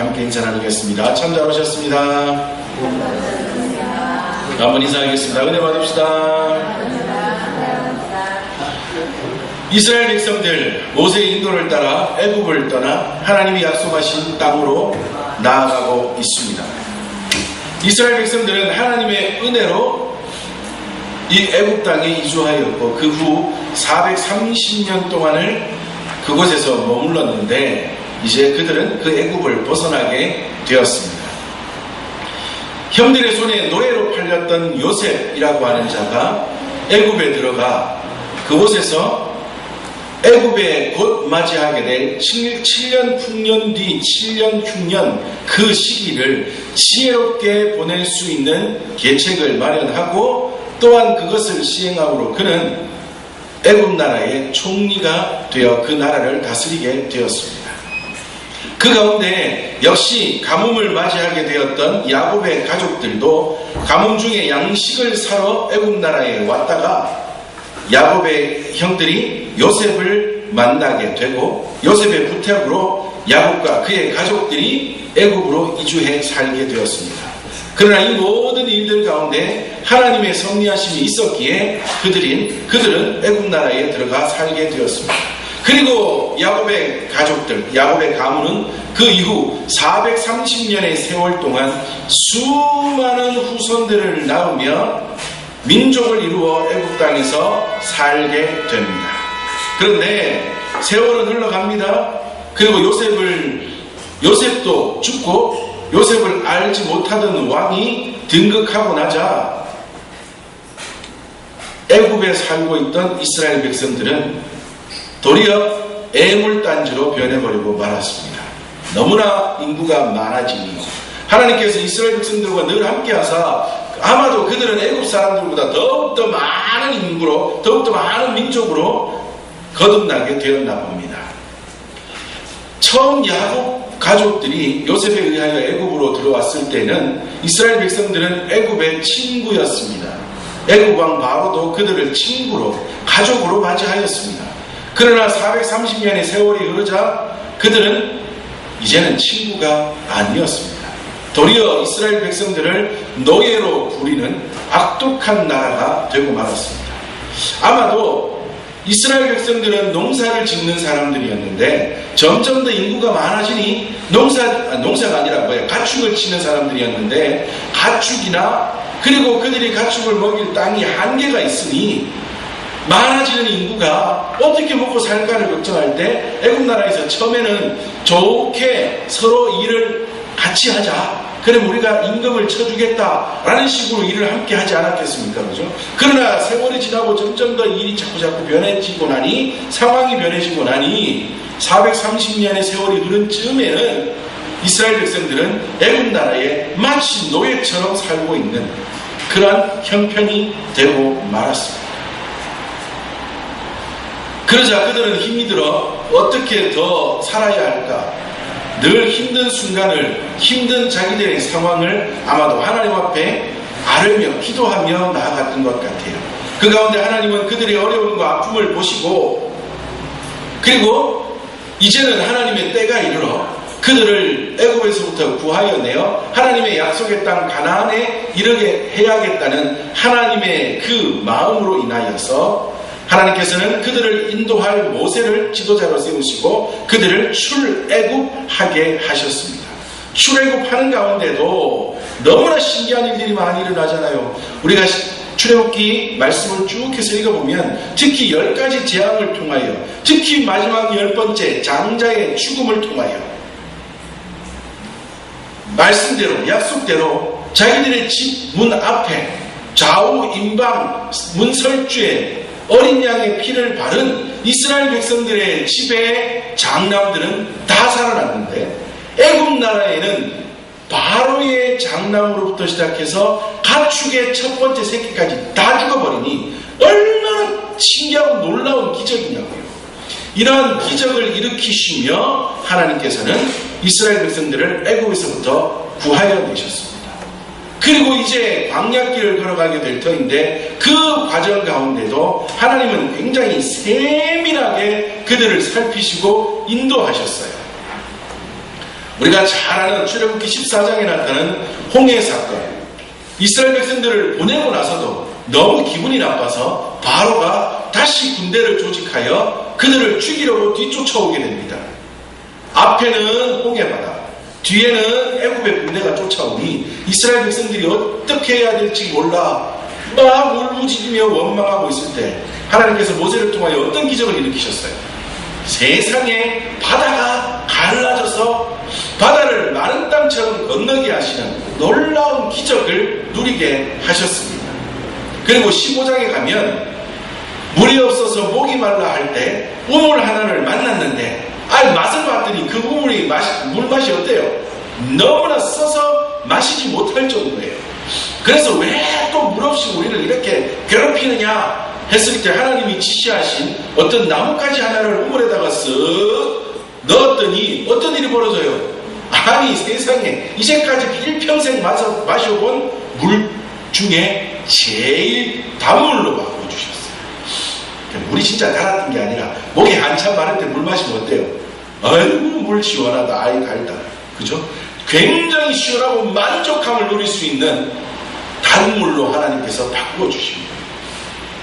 함께 인사 나누겠습니다. 참 잘 오셨습니다. 한번 인사하겠습니다. 은혜 받읍시다. 이스라엘 백성들 모세의 인도를 따라 애굽을 떠나 하나님이 약속하신 땅으로 나아가고 있습니다. 이스라엘 백성들은 하나님의 은혜로 이 애굽 땅에 이주하였고 그 후 430년 동안을 그곳에서 머물렀는데 이제 그들은 그 애굽을 벗어나게 되었습니다. 형들의 손에 노예로 팔렸던 요셉이라고 하는 자가 애굽에 들어가 그곳에서 애굽에 곧 맞이하게 될 7년 흉년 뒤 7년 흉년 그 시기를 지혜롭게 보낼 수 있는 계책을 마련하고 또한 그것을 시행함으로 그는 애굽 나라의 총리가 되어 그 나라를 다스리게 되었습니다. 그 가운데 역시 가뭄을 맞이하게 되었던 야곱의 가족들도 가뭄 중에 양식을 사러 애굽 나라에 왔다가 야곱의 형들이 요셉을 만나게 되고 요셉의 부탁으로 야곱과 그의 가족들이 애굽으로 이주해 살게 되었습니다. 그러나 이 모든 일들 가운데 하나님의 섭리하심이 있었기에 그들은 애굽 나라에 들어가 살게 되었습니다. 그리고 야곱의 가족들, 야곱의 가문은 그 이후 430년의 세월 동안 수많은 후손들을 낳으며 민족을 이루어 애굽 땅에서 살게 됩니다. 그런데 세월은 흘러갑니다. 그리고 요셉도 죽고 요셉을 알지 못하던 왕이 등극하고 나자 애굽에 살고 있던 이스라엘 백성들은 도리어 애물단지로 변해버리고 말았습니다. 너무나 인구가 많아지니 하나님께서 이스라엘 백성들과 늘 함께하사 아마도 그들은 애굽 사람들보다 더욱더 많은 인구로 더욱더 많은 민족으로 거듭나게 되었나 봅니다. 처음 야곱 가족들이 요셉에 의하여 애굽으로 들어왔을 때는 이스라엘 백성들은 애굽의 친구였습니다. 애굽 왕 바로도 그들을 친구로 가족으로 맞이하였습니다. 그러나 430년의 세월이 흐르자 그들은 이제는 친구가 아니었습니다. 도리어 이스라엘 백성들을 노예로 부리는 악독한 나라가 되고 말았습니다. 아마도 이스라엘 백성들은 농사를 짓는 사람들이었는데 점점 더 인구가 많아지니 농사가 아니라 가축을 치는 사람들이었는데 가축이나 그리고 그들이 가축을 먹일 땅이 한계가 있으니 많아지는 인구가 어떻게 먹고 살까를 걱정할 때 애굽 나라에서 처음에는 좋게 서로 일을 같이 하자. 그럼 우리가 임금을 쳐주겠다라는 식으로 일을 함께 하지 않았겠습니까? 그죠? 그러나 세월이 지나고 점점 더 일이 자꾸 변해지고 나니 상황이 변해지고 나니 430년의 세월이 흐른 즈음에는 이스라엘 백성들은 애굽 나라에 마치 노예처럼 살고 있는 그러한 형편이 되고 말았습니다. 그러자 그들은 힘이 들어 어떻게 더 살아야 할까? 늘 힘든 순간을 힘든 자기들의 상황을 아마도 하나님 앞에 아뢰며 기도하며 나아갔던 것 같아요. 그 가운데 하나님은 그들의 어려움과 아픔을 보시고 그리고 이제는 하나님의 때가 이르러 그들을 애굽에서부터 구하여 내어 하나님의 약속의 땅 가나안에 이르게 해야겠다는 하나님의 그 마음으로 인하여서 하나님께서는 그들을 인도할 모세를 지도자로 세우시고 그들을 출애굽하게 하셨습니다. 출애굽하는 가운데도 너무나 신기한 일들이 많이 일어나잖아요. 우리가 출애굽기 말씀을 쭉 해서 읽어보면 특히 10가지 재앙을 통하여 특히 마지막 10번째 장자의 죽음을 통하여 말씀대로 약속대로 자기들의 집 문 앞에 좌우 임방 문설주에 어린 양의 피를 바른 이스라엘 백성들의 집의 장남들은 다 살아났는데 애굽 나라에는 바로의 장남으로부터 시작해서 가축의 첫 번째 새끼까지 다 죽어버리니 얼마나 신기하고 놀라운 기적이냐고요. 이러한 기적을 일으키시며 하나님께서는 이스라엘 백성들을 애굽에서부터 구하여 내셨습니다. 그리고 이제 광야길을 걸어가게 될 터인데 그 과정 가운데도 하나님은 굉장히 세밀하게 그들을 살피시고 인도하셨어요. 우리가 잘 아는 출애굽기 14장에 나타나는 홍해 사건. 이스라엘 백성들을 보내고 나서도 너무 기분이 나빠서 바로가 다시 군대를 조직하여 그들을 죽이려고 뒤쫓아오게 됩니다. 앞에는 홍해바다, 뒤에는 애굽의 군대가 쫓아오니 이스라엘 백성들이 어떻게 해야 될지 몰라 막 울부짖으며 원망하고 있을 때 하나님께서 모세를 통하여 어떤 기적을 일으키셨어요? 세상에 바다가 갈라져서 바다를 마른 땅처럼 건너게 하시는 놀라운 기적을 누리게 하셨습니다. 그리고 15장에 가면 물이 없어서 목이 말라 할 때 우물 하나를 만났는데 맛을 봤더니 그 우물이 물맛이 어때요? 너무나 써서 마시지 못할 정도예요. 그래서 왜 또 물 없이 우리를 이렇게 괴롭히느냐 했을 때 하나님이 지시하신 어떤 나뭇가지 하나를 우물에다가 쓱 넣었더니 어떤 일이 벌어져요? 아니 세상에 이제까지 일평생 마셔본 물 중에 제일 단물로 바꿔주셨어요. 물이 진짜 달았던 게 아니라 목이 한참 마를 때 물 마시면 어때요? 아이고 물 시원하다, 아이 달다, 그죠? 굉장히 시원하고 만족함을 누릴 수 있는 단물로 하나님께서 바꿔주십니다.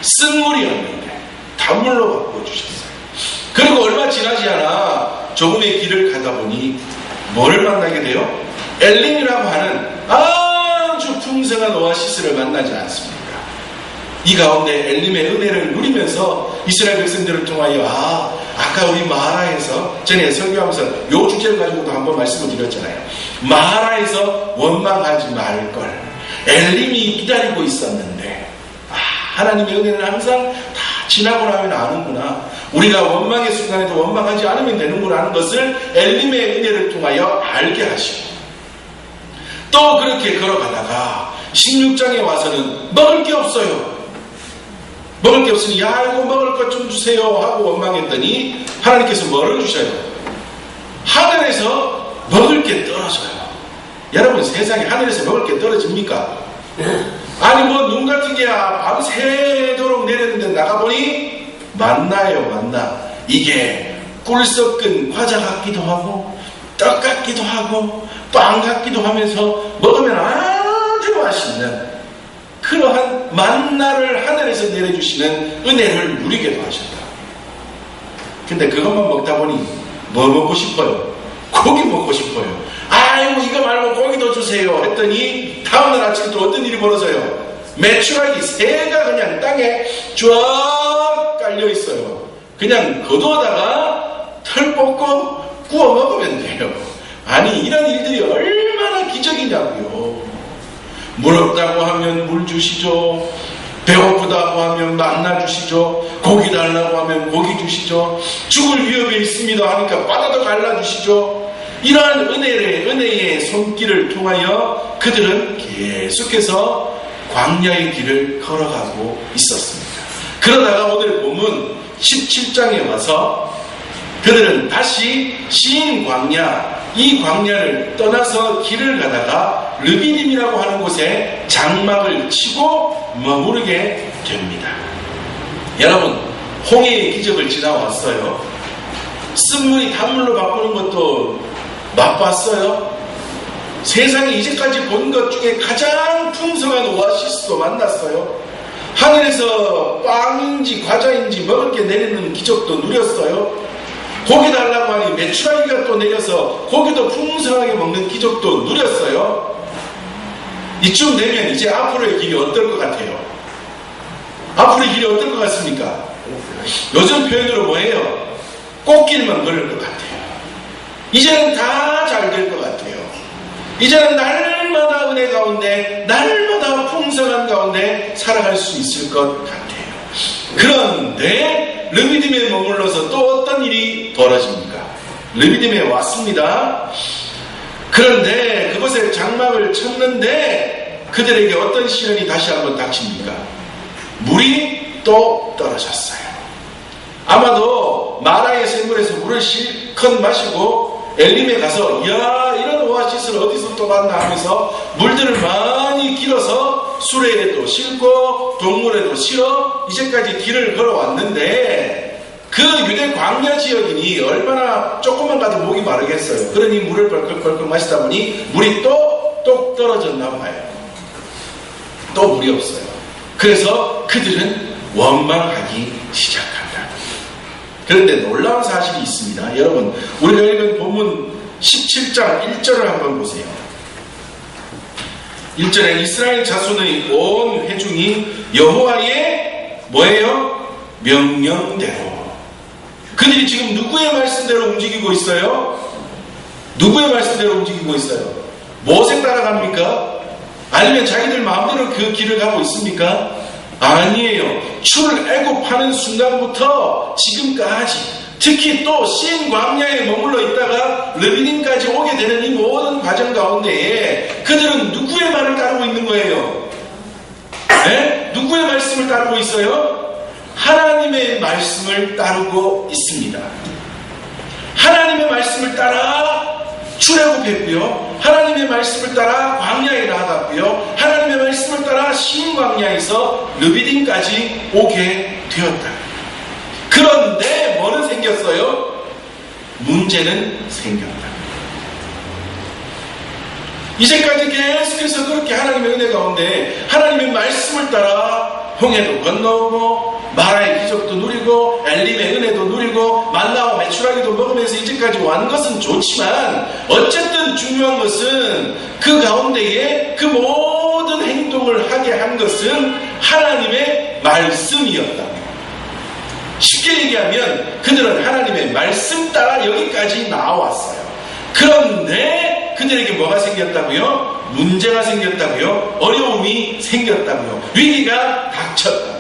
쓴 물이었는데 단물로 바꿔주셨어요. 그리고 얼마 지나지 않아 조금의 길을 가다 보니 뭐를 만나게 돼요? 엘림이라고 하는 아주 풍성한 오아시스를 만나지 않습니까? 이 가운데 엘림의 은혜를 누리면서 이스라엘 백성들을 통하여 아까 우리 마하라에서 전에 설교하면서 요 주제를 가지고도 한번 말씀을 드렸잖아요. 마하라에서 원망하지 말걸. 엘림이 기다리고 있었는데 하나님의 은혜는 항상 다 지나고 나면 아는구나. 우리가 원망의 순간에도 원망하지 않으면 되는구나 하는 것을 엘림의 은혜를 통하여 알게 하시고 또 그렇게 걸어가다가 16장에 와서는 먹을 게 없어요. 먹을 게 없으니 야 이거 먹을 것 좀 주세요 하고 원망했더니 하나님께서 뭐를 주셔요? 하늘에서 먹을 게 떨어져요. 여러분 세상에 하늘에서 먹을 게 떨어집니까? 아니 뭐 눈 같은 게 밤새도록 내렸는데 나가보니 만나예요. 만나. 이게 꿀 섞은 과자 같기도 하고 떡 같기도 하고 빵 같기도 하면서 먹으면 아주 맛있는 그러한 만나를 하늘에서 내려주시는 은혜를 누리게도 하셨다. 근데 그것만 먹다 보니 뭐 먹고 싶어요? 고기 먹고 싶어요. 아이고 이거 말고 고기도 주세요 했더니 다음날 아침에 또 어떤 일이 벌어져요? 메추라기 새가 그냥 땅에 쫙 깔려 있어요. 그냥 거두어다가 털 뽑고 구워 먹으면 돼요. 아니 이런 일들이 얼마나 기적이냐고요. 물 없다고 하면 물 주시죠. 배고프다고 하면 만나 주시죠. 고기 달라고 하면 고기 주시죠. 죽을 위협에 있습니다 하니까 바다도 갈라주시죠. 이러한 은혜의 손길을 통하여 그들은 계속해서 광야의 길을 걸어가고 있었습니다. 그러다가 오늘 본문 17장에 와서 그들은 다시 신 광야, 이 광야를 떠나서 길을 가다가 르비딤이라고 하는 곳에 장막을 치고 머무르게 됩니다. 여러분, 홍해의 기적을 지나왔어요. 쓴물이 단물로 바꾸는 것도 맛봤어요. 세상에 이제까지 본 것 중에 가장 풍성한 오아시스도 만났어요. 하늘에서 빵인지 과자인지 먹을 게 내리는 기적도 누렸어요. 고기 달라고 하니 메추라기가 또 내려서 고기도 풍성하게 먹는 기적도 누렸어요. 이쯤 되면 이제 앞으로의 길이 어떨 것 같아요? 앞으로의 길이 어떨 것 같습니까? 요즘 표현으로 뭐예요? 꽃길만 걸을 것 같아요. 이제는 다 잘 될 것 같아요. 이제는 날마다 은혜 가운데 날마다 풍성한 가운데 살아갈 수 있을 것 같아요. 그런데 르비딤에 머물러서 또 어떤 일이 벌어집니까? 르비딤에 왔습니다. 그런데 그곳에 장막을 쳤는데 그들에게 어떤 시련이 다시 한번 닥칩니까? 물이 또 떨어졌어요. 아마도 마라의 샘물에서 물을 실컷 마시고 엘림에 가서 야 이런 오아시스를 어디서 또 만나 하면서 물들을 많이 길어서 수레에도 실고 동물에도 실어 이제까지 길을 걸어왔는데 그 유대 광야 지역이니 얼마나 조금만 가도 목이 마르겠어요. 그러니 물을 벌컥벌컥 마시다 보니 물이 똑 떨어졌나 봐요. 또 물이 없어요. 그래서 그들은 원망하기 시작한다. 그런데 놀라운 사실이 있습니다. 여러분, 우리가 읽은 본문 17장 1절을 한번 보세요. 1절에 이스라엘 자손의 온 회중이 여호와의 뭐예요? 명령대로. 그들이 지금 누구의 말씀대로 움직이고 있어요? 누구의 말씀대로 움직이고 있어요? 모세 따라갑니까? 아니면 자기들 마음대로 그 길을 가고 있습니까? 아니에요. 출애굽하는 순간부터 지금까지, 특히 또 신 광야에 머물러 있다가 르비딤까지 오게 되는 이 모든 과정 가운데에 그들은 누구의 말을 따르고 있는 거예요? 네? 누구의 말씀을 따르고 있어요? 하나님의 말씀을 따르고 있습니다. 하나님의 말씀을 따라 출애굽했고요. 하나님의 말씀을 따라 광야에 나아갔고요. 하나님의 말씀을 따라 신광야에서 르비딤까지 오게 되었다. 그런데 뭐는 생겼어요? 문제는 생겼다. 이제까지 계속해서 그렇게 하나님의 은혜 가운데 하나님의 말씀을 따라 홍해도 건너오고 마라의 기적도 누리고 엘림의 은혜도 누리고 만나와 메추라기도 먹으면서 이제까지 완 것은 좋지만, 어쨌든 중요한 것은 그 가운데에 그 모든 행동을 하게 한 것은 하나님의 말씀이었다. 쉽게 얘기하면 그들은 하나님의 말씀 따라 여기까지 나왔어요. 그런데 그들에게 뭐가 생겼다고요? 문제가 생겼다고요? 어려움이 생겼다고요? 위기가 닥쳤다.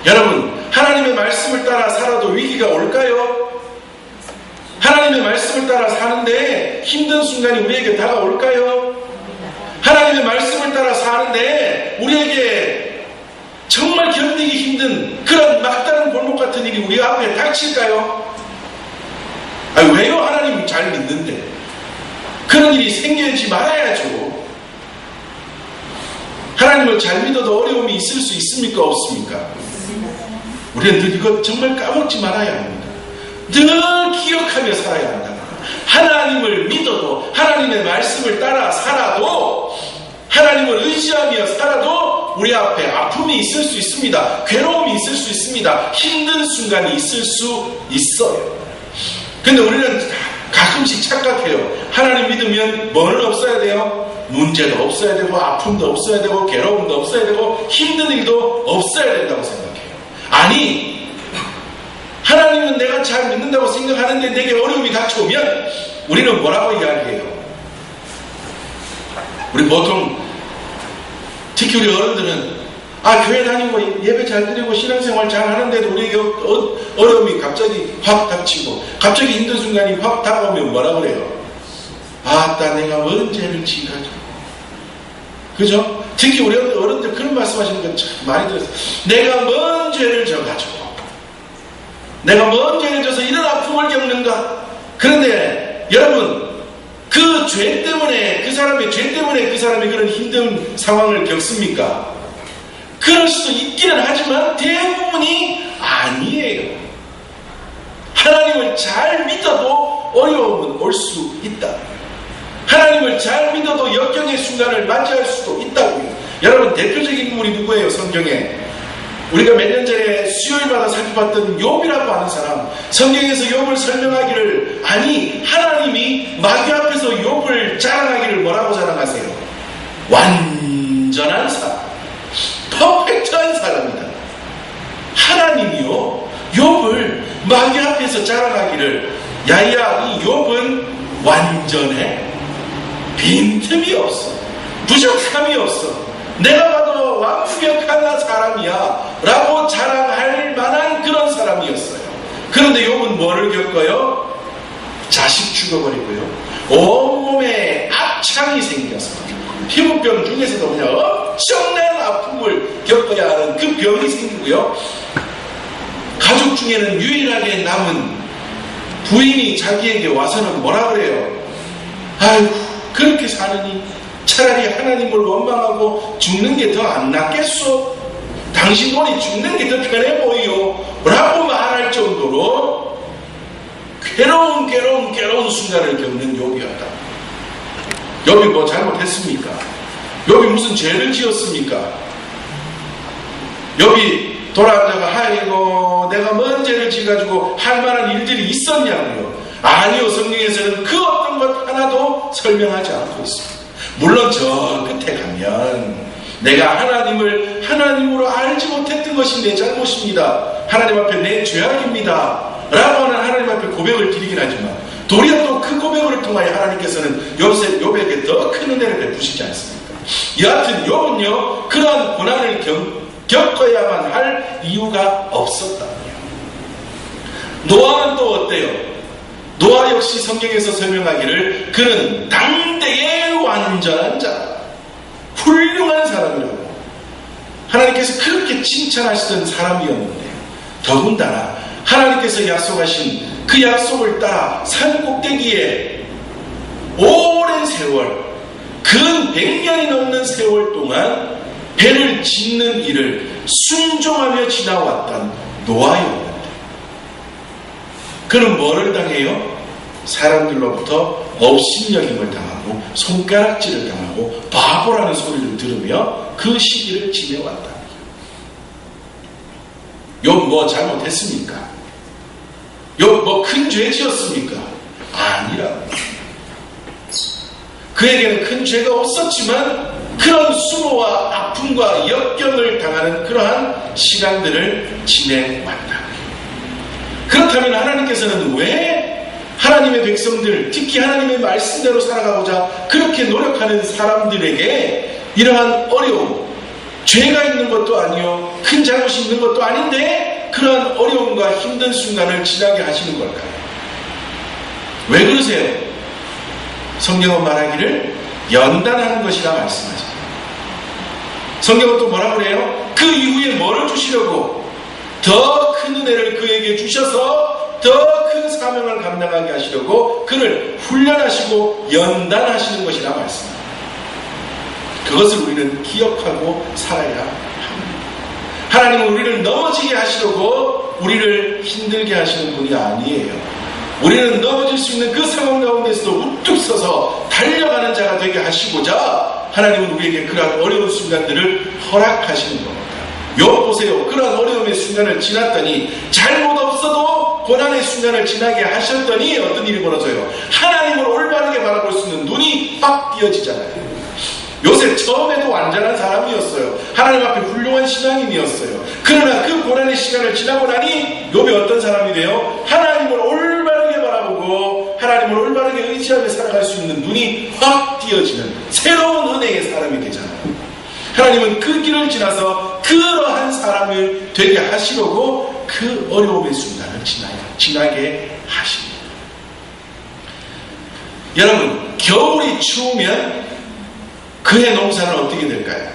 여러분, 하나님의 말씀을 따라 살아도 위기가 올까요? 하나님의 말씀을 따라 사는데 힘든 순간이 우리에게 다가올까요? 하나님의 말씀을 따라 사는데 우리에게 정말 견디기 힘든 그런 막다른 골목 같은 일이 우리 앞에 닥칠까요? 왜요? 하나님 잘 믿는데. 그런 일이 생기지 말아야죠. 하나님을 잘 믿어도 어려움이 있을 수 있습니까? 없습니까? 우리는 늘 이것 정말 까먹지 말아야 합니다. 늘 기억하며 살아야 한다. 하나님을 믿어도, 하나님의 말씀을 따라 살아도, 하나님을 의지하며 살아도 우리 앞에 아픔이 있을 수 있습니다. 괴로움이 있을 수 있습니다. 힘든 순간이 있을 수 있어요. 근데 우리는 가끔씩 착각해요. 하나님 믿으면 뭐는 없어야 돼요? 문제도 없어야 되고, 아픔도 없어야 되고, 괴로움도 없어야 되고, 힘든 일도 없어야 된다고 생각해요. 아니, 하나님은 내가 잘 믿는다고 생각하는데 내게 어려움이 닥쳐오면 우리는 뭐라고 이야기해요? 우리 보통, 특히 우리 어른들은 교회 다니고 예배 잘 드리고 신앙생활 잘 하는데도 우리에게 어려움이 갑자기 확 닥치고 갑자기 힘든 순간이 확 다가오면 뭐라 그래요? 아따, 내가 뭔 죄를 지가지고. 그죠? 특히 우리 어른들 그런 말씀하시는 거 참 많이 들었어요. 내가 뭔 죄를 져가지고, 내가 뭔 죄를 져서 이런 아픔을 겪는가? 그런데 여러분, 그 죄 때문에, 그 사람의 죄 때문에 그 사람이 그런 힘든 상황을 겪습니까? 그럴 수도 있기는 하지만 대부분이 아니에요. 하나님을 잘 믿어도 어려움은 올 수 있다. 하나님을 잘 믿어도 역경의 순간을 맞이할 수도 있다고요. 여러분, 대표적인 인물이 누구예요? 성경에 우리가 몇 년 전에 수요일마다 살펴봤던 욥이라고 하는 사람. 성경에서 욥을 설명하기를, 아니 하나님이 마귀 앞에서 욥을 자랑하기를 뭐라고 자랑하세요? 완전한 사람, 퍼펙트한 사람이다. 하나님이요 욥을 마귀 앞에서 자랑하기를, 야야, 이 욥은 완전해, 빈틈이 없어, 부족함이 없어, 내가 봐도 완벽한 사람이야 라고 자랑할 만한 그런 사람이었어요. 그런데 욥은 뭐를 겪어요? 자식 죽어버리고요, 온몸에 악창이 생겨서 피부병 중에서도 그냥 엄청난 아픔을 겪어야 하는 그 병이 생기고요, 가족 중에는 유일하게 남은 부인이 자기에게 와서는 뭐라 그래요? 아이고, 그렇게 사느니 차라리 하나님을 원망하고 죽는 게 더 안 낫겠소? 당신 보니 죽는 게 더 편해 보이요? 라고 말할 정도로 괴로운 순간을 겪는 욥이었다. 욥이 뭐 잘못했습니까? 욥이 무슨 죄를 지었습니까? 욥이 돌아앉아가 아이고 내가 뭔 죄를 지어가지고 할 만한 일들이 있었냐고요. 아니요, 성경에서는 그 어떤 것 하나도 설명하지 않고 있습니다. 물론 저 끝에 가면 내가 하나님을 하나님으로 알지 못했던 것이 내 잘못입니다, 하나님 앞에 내 죄악입니다 라고 하는 하나님 앞에 고백을 드리긴 하지만 도리어 또 그 고백을 통하여 하나님께서는 욥에게 더 큰 은혜를 베푸시지 않습니까? 여하튼 욥은요 그러한 고난을 겪어야만 할 이유가 없었다고요. 노아는 또 어때요? 노아 역시 성경에서 설명하기를 그는 당대의 완전한 자, 훌륭한 사람이라고 하나님께서 그렇게 칭찬하시던 사람이었는데, 더군다나 하나님께서 약속하신 그 약속을 따라 산 꼭대기에 오랜 세월, 근 100년이 넘는 세월 동안 배를 짓는 일을 순종하며 지나왔던 노아였는데, 그는 뭐를 당해요? 사람들로부터 업신여김을 당하고 손가락질을 당하고 바보라는 소리를 들으며 그 시기를 지내왔다. 욥 뭐 잘못했습니까? 욥 뭐 큰 죄 지었습니까? 아니라고. 그에게는 큰 죄가 없었지만 그런 수모와 아픔과 역경을 당하는 그러한 시간들을 지내왔다. 그렇다면 하나님께서는 왜 하나님의 백성들, 특히 하나님의 말씀대로 살아가고자 그렇게 노력하는 사람들에게 이러한 어려움, 죄가 있는 것도 아니요, 큰 잘못이 있는 것도 아닌데 그러한 어려움과 힘든 순간을 지나게 하시는 걸까요? 왜 그러세요? 성경은 말하기를 연단하는 것이라 말씀하죠. 성경은 또 뭐라 그래요? 그 이후에 뭐를 주시려고? 더 큰 은혜를 그에게 주셔서 더 큰 사명을 감당하게 하시려고 그를 훈련하시고 연단하시는 것이라 말씀합니다. 그것을 우리는 기억하고 살아야 합니다. 하나님은 우리를 넘어지게 하시려고 우리를 힘들게 하시는 분이 아니에요. 우리는 넘어질 수 있는 그 상황 가운데서도 우뚝 서서 달려가는 자가 되게 하시고자 하나님은 우리에게 그러한 어려운 순간들을 허락하시는 겁니다. 욥 보세요. 그러한 어려움의 순간을 지났더니 잘못 없어도 고난의 순간을 지나게 하셨더니 어떤 일이 벌어져요? 하나님을 올바르게 바라볼 수 있는 눈이 확 띄어지잖아요. 요셉 처음에도 완전한 사람이었어요. 하나님 앞에 훌륭한 신앙인이었어요. 그러나 그 고난의 시간을 지나고 나니 욥이 어떤 사람이 돼요? 하나님을 올바르게 바라보고 하나님을 올바르게 의지하며 살아갈 수 있는 눈이 확 띄어지는 새로운 은혜의 사람이 되잖아요. 하나님은 그 길을 지나서 그러한 사람을 되게 하시려고 그 어려움의 순간을 지나게 하십니다. 여러분, 겨울이 추우면 그의 농사는 어떻게 될까요?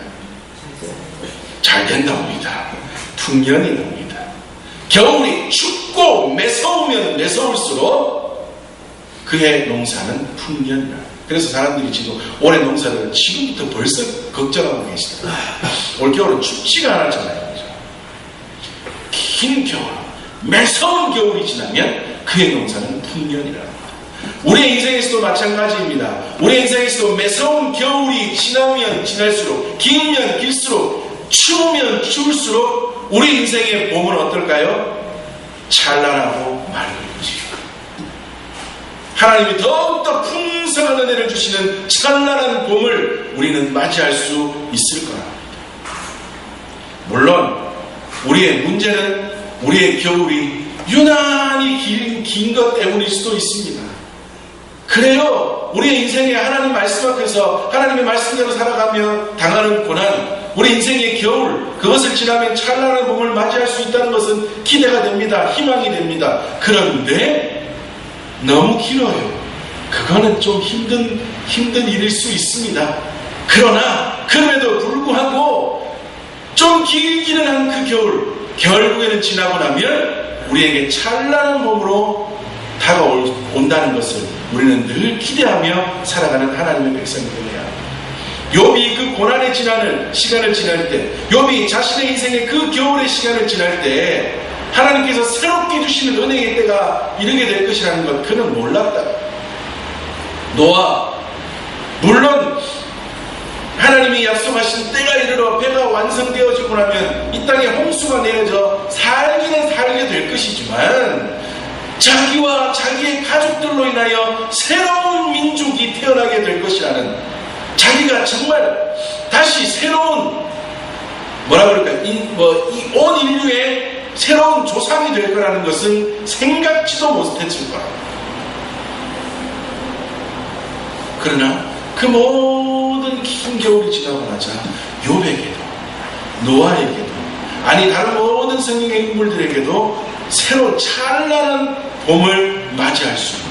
잘 된답니다. 풍년이 납니다. 겨울이 춥고 매서우면 매서울수록 그의 농사는 풍년이랍니다. 그래서 사람들이 지금 올해 농사를 지금부터 벌써 걱정하고 계시더라고요. 올겨울은 춥지가 않았잖아요. 긴 겨울, 매서운 겨울이 지나면 그의 농사는 풍년이랍니다. 우리의 인생에서도 마찬가지입니다. 우리의 인생에서도 매서운 겨울이 지나면 지날수록, 길면 길수록, 추우면 추울수록 우리 인생의 봄은 어떨까요? 찬란하고 맑은 것이죠. 하나님이 더욱더 풍성한 은혜를 주시는 찬란한 봄을 우리는 맞이할 수 있을 거랍니다. 물론 우리의 문제는 우리의 겨울이 유난히 긴 것 때문일 수도 있습니다. 그래요. 우리의 인생에 하나님 말씀 앞에서 하나님의 말씀대로 살아가며 당하는 고난, 우리 인생의 겨울, 그것을 지나면 찬란한 봄을 맞이할 수 있다는 것은 기대가 됩니다. 희망이 됩니다. 그런데 너무 길어요. 그거는 좀 힘든 일일 수 있습니다. 그러나 그럼에도 불구하고 좀 길기는 한 그 겨울, 결국에는 지나고 나면 우리에게 찬란한 봄으로 다가온다는 것을 우리는 늘 기대하며 살아가는 하나님의 백성이 되어야 합니다. 욥이 그 고난에 지나는 시간을 지날 때, 욥이 자신의 인생의 그 겨울의 시간을 지날 때 하나님께서 새롭게 주시는 은혜의 때가 이르게 될 것이라는 것 그는 몰랐다. 노아, 물론 하나님이 약속하신 때가 이르러 배가 완성되어지고 나면 이 땅에 홍수가 내려져 살기는 살게 될 것이지만 자기와 자기의 가족들로 인하여 새로운 민족이 태어나게 될 것이라는, 자기가 정말 다시 새로운 온 인류의 새로운 조상이 될 거라는 것은 생각지도 못했을 거라. 그러나 그 모든 긴 겨울이 지나고 나자 욥에게도, 노아에게도, 아니 다른 모든 성경의 인물들에게도 새로 찬란한 봄을 맞이할 수 있는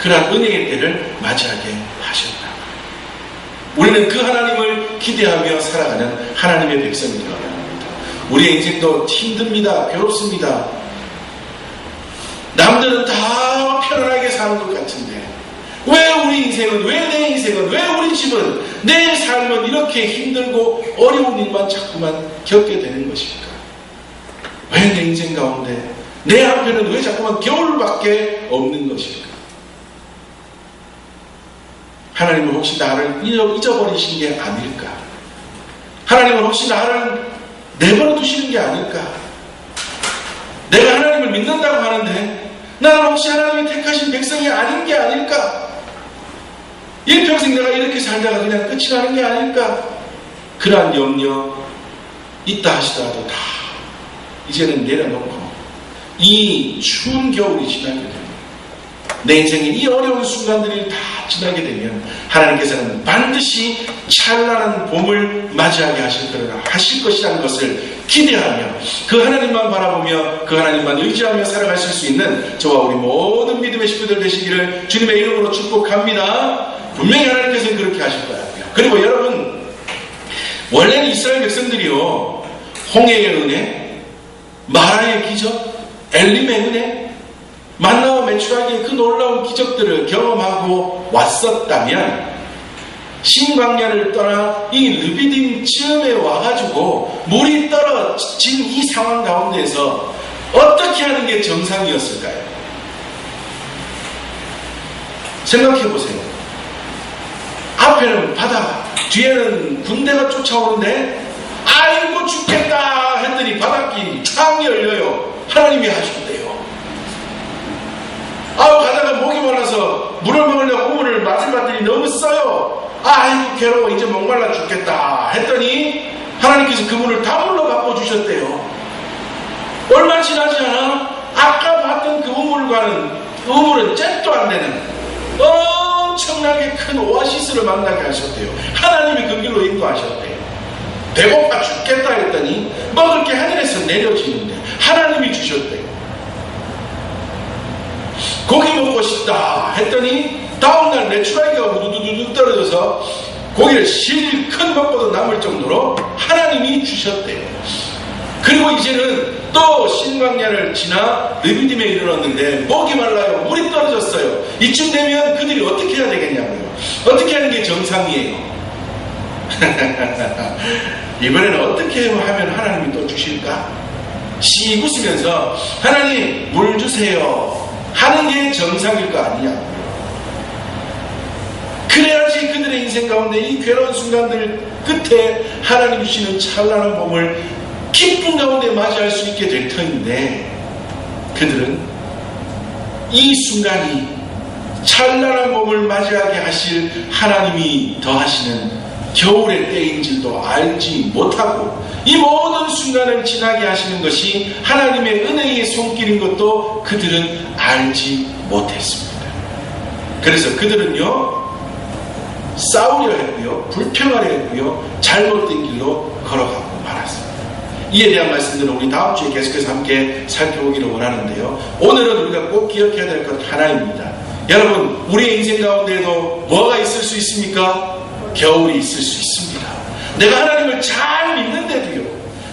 그러한 은혜의 때를 맞이하게 하셨다. 우리는 그 하나님을 기대하며 살아가는 하나님의 백성이 되어야 합니다. 우리의 인생도 힘듭니다. 괴롭습니다. 남들은 다 편안하게 사는 것 같은데 왜 우리 인생은, 왜 내 인생은, 왜 우리 집은, 내 삶은 이렇게 힘들고 어려운 일만 자꾸만 겪게 되는 것입니까? 왜 내 인생 가운데 내 앞에는 왜 자꾸만 겨울밖에 없는 것입니까? 하나님은 혹시 나를 잊어버리신 게 아닐까? 하나님은 혹시 나를 내버려 두시는 게 아닐까? 내가 하나님을 믿는다고 하는데 나는 혹시 하나님이 택하신 백성이 아닌 게 아닐까? 일평생 내가 이렇게 살다가 그냥 끝이 나는 게 아닐까? 그러한 염려 있다 하시더라도 다 이제는 내려놓고 이 추운 겨울이 지나게 됩니다. 내 인생의 이 어려운 순간들이 다 지나게 되면 하나님께서는 반드시 찬란한 봄을 맞이하게 하실 것이라는 것을 기대하며 그 하나님만 바라보며 그 하나님만 의지하며 살아가실 수 있는 저와 우리 모든 믿음의 식구들 되시기를 주님의 이름으로 축복합니다. 분명히 하나님께서는 그렇게 하실 거예요. 그리고 여러분, 원래는 이스라엘 백성들이요, 홍해의 은혜, 마라의 기적, 엘림의 은혜, 만나와 메추라기의 그 놀라운 기적들을 경험하고 왔었다면 신광야를 떠나 이 르비딤쯤에 와가지고 물이 떨어진 이 상황 가운데에서 어떻게 하는 게 정상이었을까요? 생각해보세요. 앞에는 바다, 뒤에는 군대가 쫓아오는데 아이고 죽겠다 했더니 바닷길이 창 열려요. 하나님이 하셨대요. 가다가 목이 말라서 물을 먹으려고 우물을 맞을봤더니 너무 써요. 아이고 괴로워 이제 목말라 죽겠다 했더니 하나님께서 그 물을 다물로 바꿔주셨대요. 얼마 지나지 않아 아까 봤던 그 우물은 잽도 안 되는 엄청나게 큰 오아시스를 만나게 하셨대요. 하나님이 그 길로 인도하셨대요. 배고파 죽겠다 했더니 먹을 게 하늘에서 내려지는데 하나님이 주셨대요. 고기 먹고 싶다 했더니 다음날 메추라기가 우두두둑 떨어져서 고기를 실컷 먹고도 남을 정도로 하나님이 주셨대요. 그리고 이제는 또 신광야를 지나 르비딤에 이르렀는데 목이 말라요. 물이 떨어졌어요. 이쯤 되면 그들이 어떻게 해야 되겠냐고요. 어떻게 하는 게 정상이에요. 이번에는 어떻게 하면 하나님이 또 주실까? 씩 웃으면서 하나님 물 주세요 하는 게 정상일 거 아니냐고요. 그래야지 그들의 인생 가운데 이 괴로운 순간들 끝에 하나님이 주시는 찬란한 봄을 기쁨 가운데 맞이할 수 있게 될 터인데 그들은 이 순간이 찬란한 봄을 맞이하게 하실 하나님이 더하시는 겨울의 때인 줄도 알지 못하고 이 모든 순간을 지나게 하시는 것이 하나님의 은혜의 손길인 것도 그들은 알지 못했습니다. 그래서 그들은요 싸우려 했고요, 불평하려 했고요, 잘못된 길로 걸어가고 말았습니다. 이에 대한 말씀들은 우리 다음 주에 계속해서 함께 살펴보기를 원하는데요, 오늘은 우리가 꼭 기억해야 될 것 하나입니다. 여러분, 우리의 인생 가운데에도 뭐가 있을 수 있습니까? 겨울이 있을 수 있습니다. 내가 하나님을 잘 믿는데도요,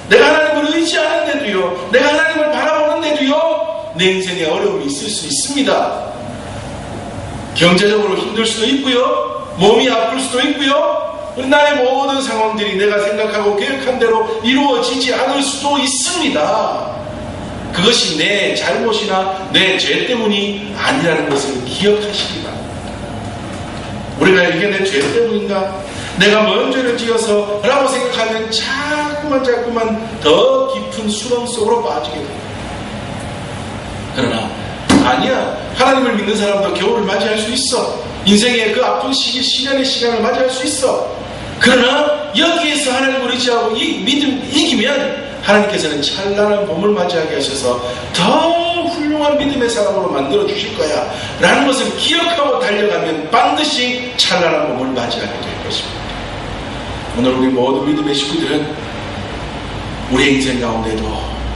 내가 하나님을 의지하는데도요, 내가 하나님을 바라보는데도요, 내 인생에 어려움이 있을 수 있습니다. 경제적으로 힘들 수도 있고요, 몸이 아플 수도 있고요, 나의 모든 상황들이 내가 생각하고 계획한 대로 이루어지지 않을 수도 있습니다. 그것이 내 잘못이나 내 죄 때문이 아니라는 것을 기억하시기 바랍니다. 우리가 이게 내 죄 때문인가? 내가 뭔 죄를 지어서 라고 생각하면 자꾸만 더 깊은 수렁 속으로 빠지게 됩니다. 그러나 아니야, 하나님을 믿는 사람도 겨울을 맞이할 수 있어. 인생의 그 아픈 시기, 시련의 시간을 맞이할 수 있어. 그러나 여기에서 하나님을 의지하고 이 믿음 이기면 하나님께서는 찬란한 봄을 맞이하게 하셔서 더 훌륭한 믿음의 사람으로 만들어 주실 거야 라는 것을 기억하고 달려가면 반드시 찬란한 봄을 맞이하게 될 것입니다. 오늘 우리 모든 믿음의 식구들은 우리의 인생 가운데도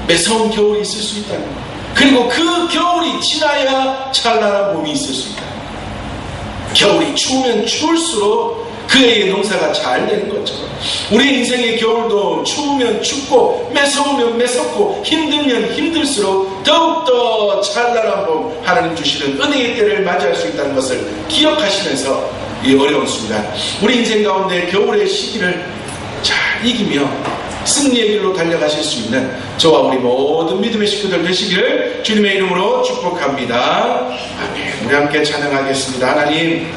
매서운 겨울이 있을 수 있다는 것, 그리고 그 겨울이 지나야 찬란한 봄이 있을 수 있다는 것. 겨울이 추우면 추울수록 그의 농사가 잘 되는 것처럼 우리 인생의 겨울도 추우면 춥고 매서우면 매섭고 힘들면 힘들수록 더욱더 찬란한 봄, 하나님 주시는 은혜의 때를 맞이할 수 있다는 것을 기억하시면서 이 어려운 순간 우리 인생 가운데 겨울의 시기를 잘 이기며 승리의 길로 달려가실 수 있는 저와 우리 모든 믿음의 식구들 되시기를 주님의 이름으로 축복합니다. 아멘. 우리 함께 찬양하겠습니다. 하나님,